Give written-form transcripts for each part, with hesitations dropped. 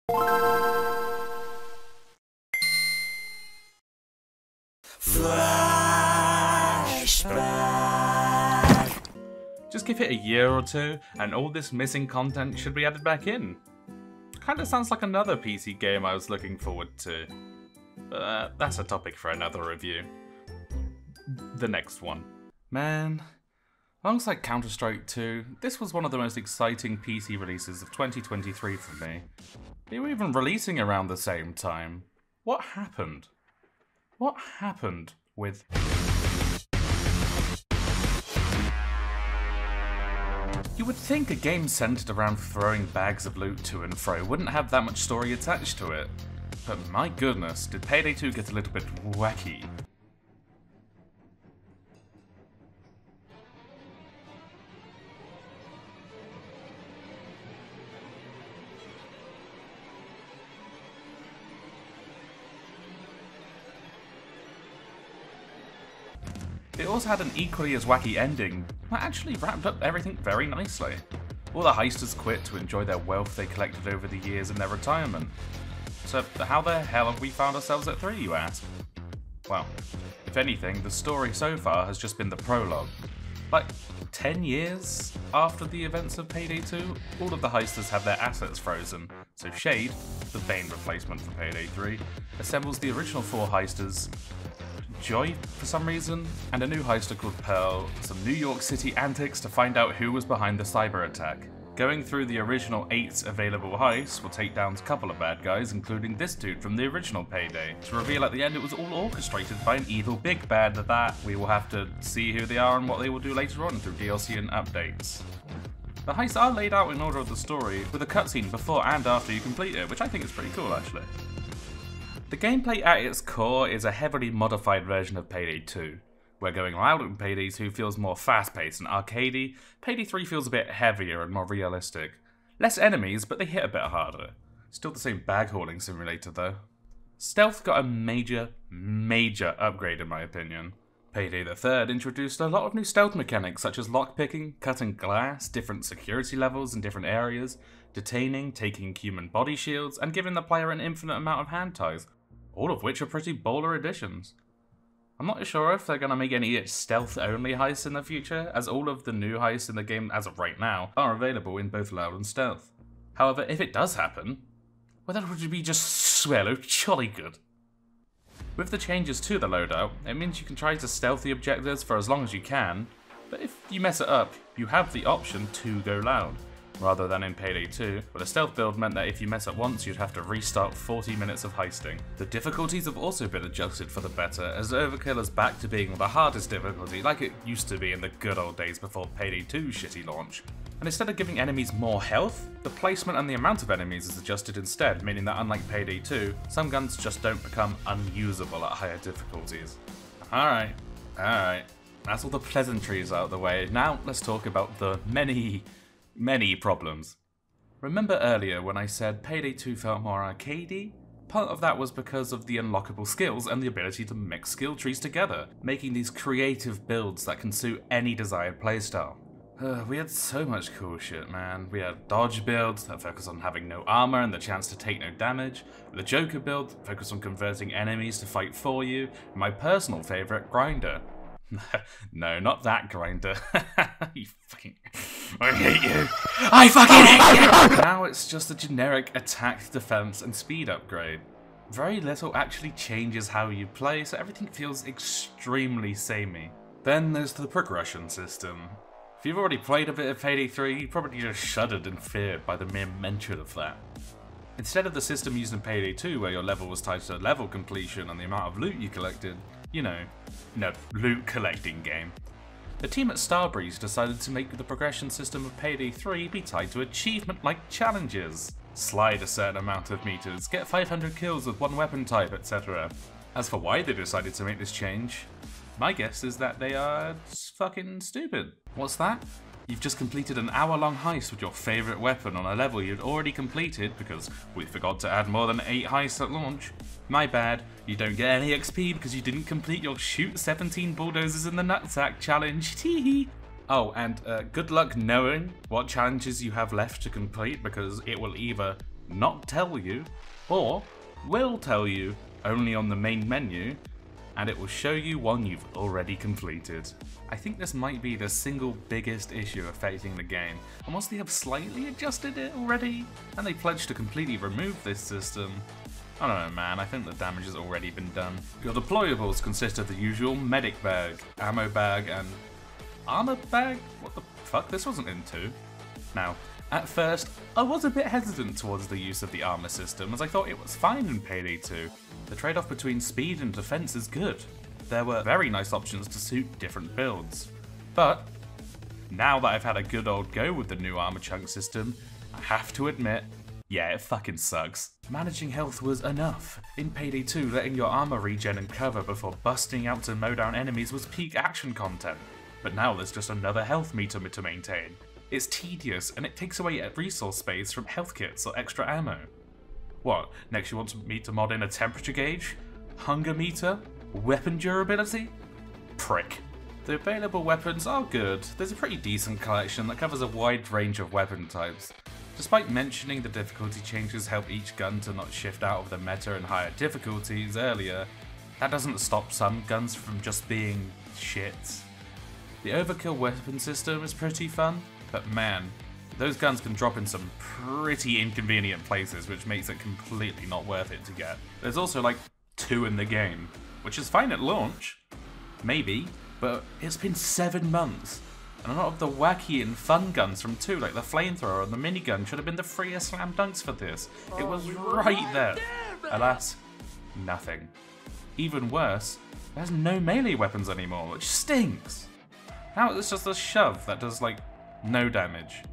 Flashback. Just give it a year or two, and all this missing content should be added back in. Kinda sounds like another PC game I was looking forward to. But that's a topic for another review. The next one. Man, alongside Counter-Strike 2, this was one of the most exciting PC releases of 2023 for me. They were even releasing around the same time. What happened? What happened with... You would think a game centered around throwing bags of loot to and fro wouldn't have that much story attached to it. But my goodness, did Payday 2 get a little bit wacky. It also had an equally as wacky ending that actually wrapped up everything very nicely. All the heisters quit to enjoy their wealth they collected over the years in their retirement. So how the hell have we found ourselves at 3, you ask? Well, if anything, the story so far has just been the prologue. Like, 10 years after the events of Payday 2, all of the heisters have their assets frozen, so Shade, the Bane replacement for Payday 3, assembles the original 4 heisters, Joy for some reason, and a new heister called Pearl, some New York City antics to find out who was behind the cyber attack. Going through the original 8 available heists will take down a couple of bad guys, including this dude from the original Payday, to reveal at the end it was all orchestrated by an evil big bad that we will have to see who they are and what they will do later on through DLC and updates. The heists are laid out in order of the story, with a cutscene before and after you complete it, which I think is pretty cool actually. The gameplay at its core is a heavily modified version of Payday 2. Where going loud in Payday 2 feels more fast-paced and arcadey, Payday 3 feels a bit heavier and more realistic. Less enemies, but they hit a bit harder. Still the same bag-hauling simulator though. Stealth got a major upgrade in my opinion. Payday the 3rd introduced a lot of new stealth mechanics such as lockpicking, cutting glass, different security levels in different areas, detaining, taking human body shields, and giving the player an infinite amount of hand ties. All of which are pretty baller additions. I'm not sure if they're going to make any stealth-only heists in the future, as all of the new heists in the game as of right now are available in both loud and stealth. However, if it does happen, well, that would be just swell jolly good. With the changes to the loadout, it means you can try to stealth the objectives for as long as you can, but if you mess it up, you have the option to go loud. Rather than in Payday 2, where the stealth build meant that if you mess up once, you'd have to restart 40 minutes of heisting. The difficulties have also been adjusted for the better, as Overkill is back to being the hardest difficulty like it used to be in the good old days before Payday 2's shitty launch. And instead of giving enemies more health, the placement and the amount of enemies is adjusted instead, meaning that unlike Payday 2, some guns just don't become unusable at higher difficulties. Alright, that's all the pleasantries out of the way. Now let's talk about the many problems. Remember earlier when I said Payday 2 felt more arcadey? Part of that was because of the unlockable skills and the ability to mix skill trees together, making these creative builds that can suit any desired playstyle. We had so much cool shit, man. We had dodge builds that focus on having no armor and the chance to take no damage, the Joker build that focused on converting enemies to fight for you, and my personal favorite, Grinder. No, not that Grinder. You fucking... I hate you! I fucking hate you! Now it's just a generic attack, defense, and speed upgrade. Very little actually changes how you play, so everything feels extremely samey. Then there's the progression system. If you've already played a bit of Payday 3, you probably just shuddered in fear by the mere mention of that. Instead of the system used in Payday 2 where your level was tied to level completion and the amount of loot you collected, you know, loot collecting game. The team at Starbreeze decided to make the progression system of Payday 3 be tied to achievement-like challenges. Slide a certain amount of meters, get 500 kills with one weapon type, etc. As for why they decided to make this change, my guess is that they are fucking stupid. What's that? You've just completed an hour-long heist with your favourite weapon on a level you'd already completed because we forgot to add more than 8 heists at launch. My bad, you don't get any XP because you didn't complete your shoot 17 bulldozers in the nutsack challenge. Teehee. Oh, and good luck knowing what challenges you have left to complete because it will either not tell you, or will tell you only on the main menu, and it will show you one you've already completed. I think this might be the single biggest issue affecting the game, and once they have slightly adjusted it already, and they pledge to completely remove this system, I don't know man, I think the damage has already been done. Your deployables consist of the usual medic bag, ammo bag, and armor bag? What the fuck, this wasn't in 2. Now, at first, I was a bit hesitant towards the use of the armor system, as I thought it was fine in Payday 2. The trade-off between speed and defense is good. There were very nice options to suit different builds. But, now that I've had a good old go with the new armor chunk system, I have to admit, yeah, it fucking sucks. Managing health was enough. In Payday 2, letting your armor regen and cover before busting out to mow down enemies was peak action content. But now there's just another health meter to maintain. It's tedious, and it takes away resource space from health kits or extra ammo. What, next you want me to mod in a temperature gauge? Hunger meter? Weapon durability? Prick. The available weapons are good. There's a pretty decent collection that covers a wide range of weapon types. Despite mentioning the difficulty changes help each gun to not shift out of the meta and higher difficulties earlier, that doesn't stop some guns from just being shit. The overkill weapon system is pretty fun, but man, those guns can drop in some pretty inconvenient places, which makes it completely not worth it to get. There's also like 2 in the game, which is fine at launch, maybe, but it's been 7 months. And a lot of the wacky and fun guns from 2, like the flamethrower and the minigun, should have been the freest slam dunks for this. It was right there. Alas, nothing. Even worse, there's no melee weapons anymore, which stinks. Now it's just a shove that does like no damage.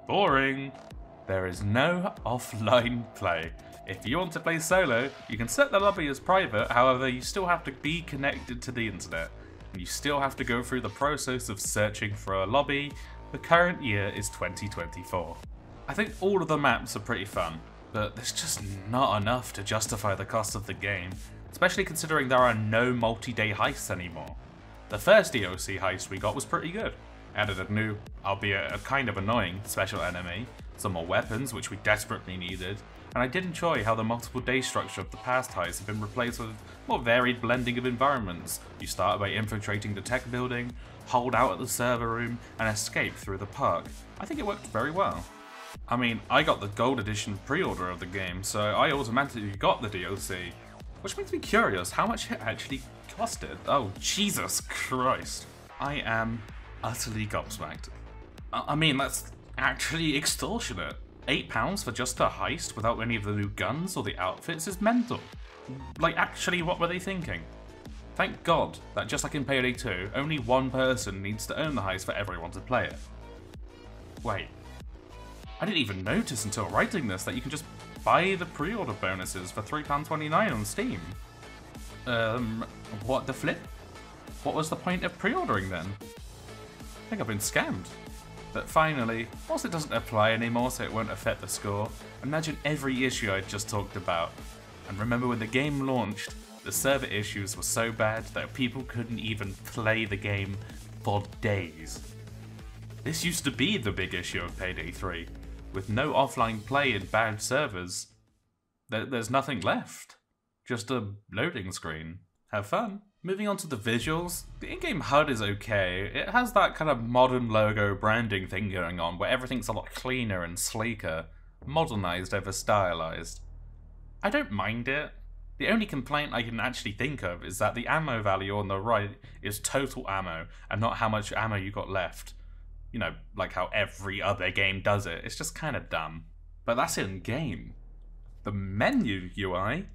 Boring. There is no offline play. If you want to play solo, you can set the lobby as private, however you still have to be connected to the internet. And you still have to go through the process of searching for a lobby. The current year is 2024. I think all of the maps are pretty fun, but there's just not enough to justify the cost of the game, especially considering there are no multi-day heists anymore. The first DLC heist we got was pretty good. Added a new, albeit a kind of annoying, special enemy, some more weapons which we desperately needed, and I did enjoy how the multiple day structure of the past heists have been replaced with more varied blending of environments. You start by infiltrating the tech building, hold out at the server room, and escape through the park. I think it worked very well. I mean, I got the gold edition pre-order of the game, so I automatically got the DLC, which makes me curious how much it actually costed. Oh, Jesus Christ. I am utterly gobsmacked. I mean, that's actually extortionate. £8 for just a heist without any of the new guns or the outfits is mental. Like, actually, what were they thinking? Thank God that just like in Payday 2, only one person needs to own the heist for everyone to play it. Wait, I didn't even notice until writing this that you can just buy the pre-order bonuses for £3.29 on Steam. What the flip? What was the point of pre-ordering then? I think I've been scammed. But finally, whilst it doesn't apply anymore so it won't affect the score, imagine every issue I just talked about. And remember when the game launched, the server issues were so bad that people couldn't even play the game for days. This used to be the big issue of Payday 3. With no offline play and bad servers, there's nothing left. Just a loading screen. Have fun. Moving on to the visuals, the in-game HUD is okay. It has that kind of modern logo branding thing going on where everything's a lot cleaner and sleeker, modernized over stylized. I don't mind it. The only complaint I can actually think of is that the ammo value on the right is total ammo and not how much ammo you got left. You know, like how every other game does it. It's just kind of dumb. But that's in-game. The menu UI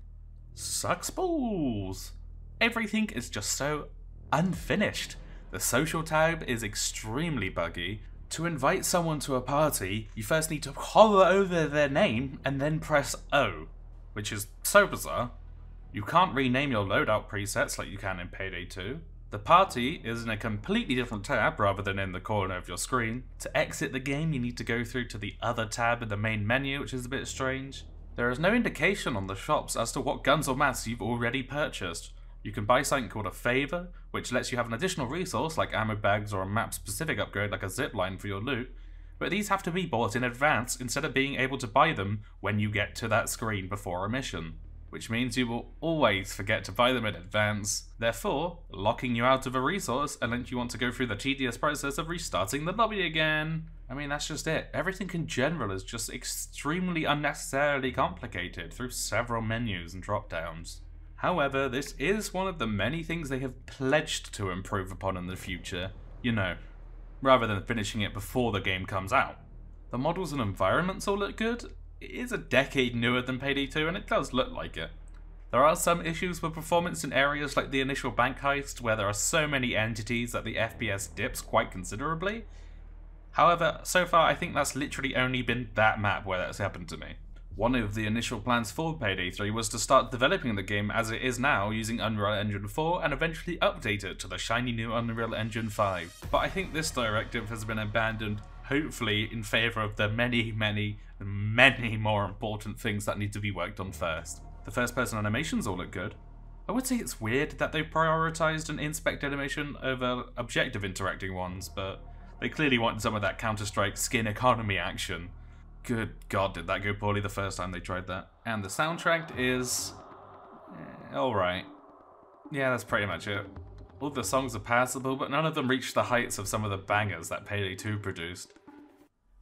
sucks balls. Everything is just so unfinished. The social tab is extremely buggy. To invite someone to a party, you first need to hover over their name and then press O, which is so bizarre. You can't rename your loadout presets like you can in Payday 2. The party is in a completely different tab rather than in the corner of your screen. To exit the game, you need to go through to the other tab in the main menu, which is a bit strange. There is no indication on the shops as to what guns or mats you've already purchased. You can buy something called a favor, which lets you have an additional resource like ammo bags or a map-specific upgrade like a zipline for your loot, but these have to be bought in advance instead of being able to buy them when you get to that screen before a mission, which means you will always forget to buy them in advance, therefore locking you out of a resource unless you want to go through the tedious process of restarting the lobby again. I mean, that's just it. Everything in general is just extremely unnecessarily complicated through several menus and drop-downs. However, this is one of the many things they have pledged to improve upon in the future, you know, rather than finishing it before the game comes out. The models and environments all look good. It is a decade newer than Payday 2 and it does look like it. There are some issues with performance in areas like the initial bank heist where there are so many entities that the FPS dips quite considerably. However, so far I think that's literally only been that map where that's happened to me. One of the initial plans for Payday 3 was to start developing the game as it is now using Unreal Engine 4 and eventually update it to the shiny new Unreal Engine 5. But I think this directive has been abandoned, hopefully in favour of the many more important things that need to be worked on first. The first person animations all look good. I would say it's weird that they prioritised an inspect animation over objective interacting ones, but they clearly wanted some of that Counter-Strike skin economy action. Good God, did that go poorly the first time they tried that. And the soundtrack is alright. Yeah, that's pretty much it. All the songs are passable, but none of them reach the heights of some of the bangers that Payday 2 produced.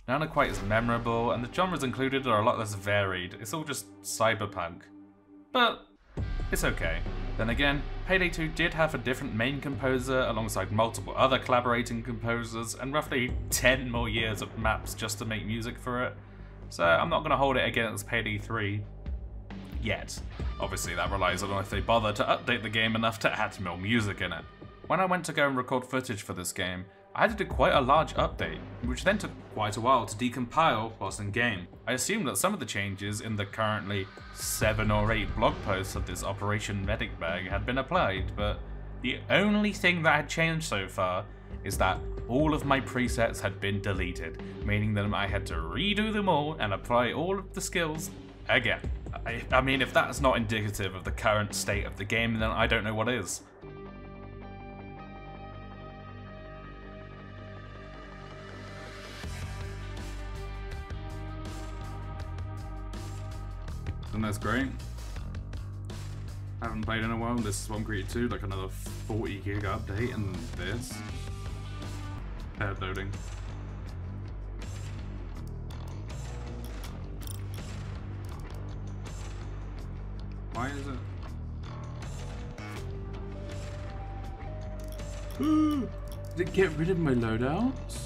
None are quite as memorable, and the genres included are a lot less varied. It's all just cyberpunk. But it's okay. Then again, Payday 2 did have a different main composer alongside multiple other collaborating composers and roughly 10 more years of maps just to make music for it. So I'm not going to hold it against Payday 3 yet. Obviously that relies on if they bother to update the game enough to add more music in it. When I went to go and record footage for this game, I had to do quite a large update, which then took quite a while to decompile whilst in game. I assumed that some of the changes in the currently 7 or 8 blog posts of this Operation Medic Bag had been applied, but the only thing that had changed so far is that all of my presets had been deleted, meaning that I had to redo them all and apply all of the skills again. I mean, if that's not indicative of the current state of the game, then I don't know what is. And that's great. I haven't played in a while. This is 1 Creed 2, like another 40 gig update, and this. Paired loading. Why is it? Did it get rid of my loadouts?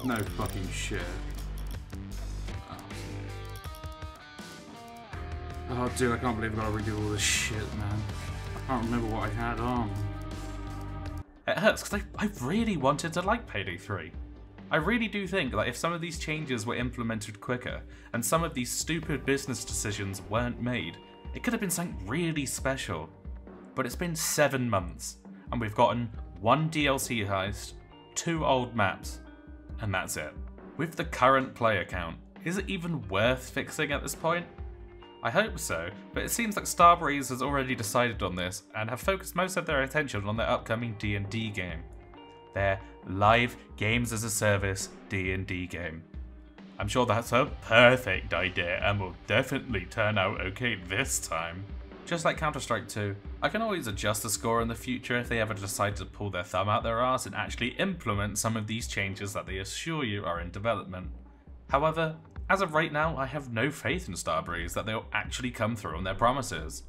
No fucking shit. Oh dude, I can't believe I gotta redo all this shit, man. I can't remember what I had on. It hurts because I really wanted to like Payday 3. I really do think that if some of these changes were implemented quicker, and some of these stupid business decisions weren't made, it could have been something really special. But it's been 7 months, and we've gotten 1 DLC heist, 2 old maps, and that's it. With the current player count, is it even worth fixing at this point? I hope so, but it seems like Starbreeze has already decided on this and have focused most of their attention on their upcoming D&D game. Their live games as a service D&D game. I'm sure that's a perfect idea and will definitely turn out okay this time. Just like Counter-Strike 2, I can always adjust the score in the future if they ever decide to pull their thumb out their arse and actually implement some of these changes that they assure you are in development. However, as of right now, I have no faith in Starbreeze that they'll actually come through on their promises.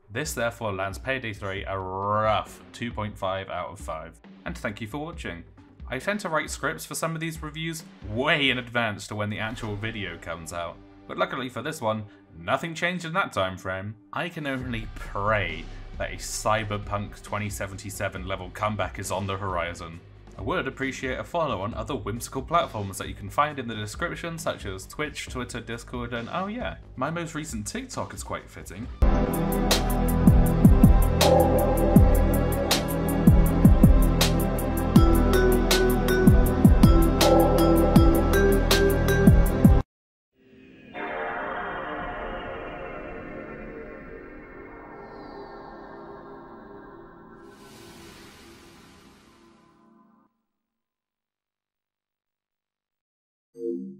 This therefore lands Payday 3 a rough 2.5 out of 5. And thank you for watching. I tend to write scripts for some of these reviews way in advance to when the actual video comes out. But luckily for this one, nothing changed in that time frame. I can only pray that a Cyberpunk 2077 level comeback is on the horizon. I would appreciate a follow on other whimsical platforms that you can find in the description, such as Twitch, Twitter, Discord, and oh yeah, my most recent TikTok is quite fitting. you.